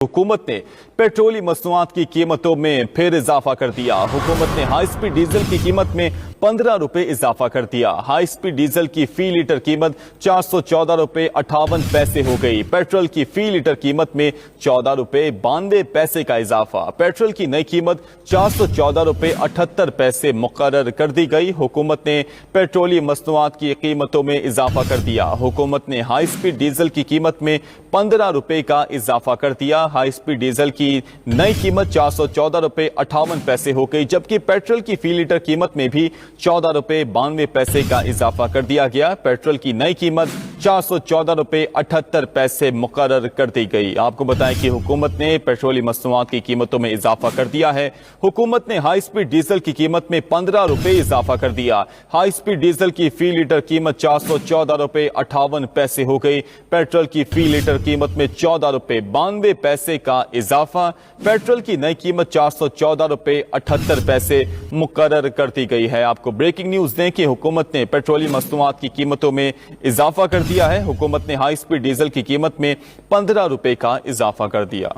हुकूमत ने पेट्रोलियम मसनूआत की कीमतों में फिर इजाफा कर दिया। हुकूमत ने हाई स्पीड डीजल की कीमत में 15 रुपए इजाफा कर दिया। हाई स्पीड डीजल की फी लीटर कीमत 414 रुपए 58 पैसे हो गई। पेट्रोल की फी लीटर कीमत में 14 रुपए 92 पैसे का इजाफा। पेट्रोल की नई कीमत 414 रुपए 78 पैसे मुकर्रर कर दी गई। हुकूमत ने पेट्रोलियम मसनूआत की कीमतों में इजाफा कर दिया। हुकूमत ने हाई स्पीड डीजल की कीमत में 15 रुपए का इजाफा कर दिया। हाई स्पीड डीजल की नई कीमत 414 रुपए 58 पैसे हो गई, जबकि पेट्रोल की फी लीटर कीमत में भी 14 रुपए 92 पैसे का इजाफा कर दिया गया। पेट्रोल की नई कीमत 414 रुपए 78 पैसे मुकर्रर कर दी गई। आपको बताएं कि हुकूमत ने पेट्रोलियम मसनूआत की कीमतों में इजाफा कर दिया है। हुकूमत ने हाई स्पीड डीजल की कीमत में 15 रुपए इजाफा कर दिया। हाई स्पीड डीजल की फी लीटर कीमत 414 रुपए 58 पैसे हो गई। पेट्रोल की फी लीटर कीमत में 14 रुपए 92 पैसे का इजाफा। पेट्रोल की नई कीमत 414 रुपए 78 पैसे मुकर्रर कर दी गई है। आपको ब्रेकिंग न्यूज दें कि हुकूमत ने पेट्रोलियम मसनूआत की कीमतों में इजाफा कर दिया है। हुकूमत ने हाई स्पीड डीजल की कीमत में 15 रुपए का इजाफा कर दिया।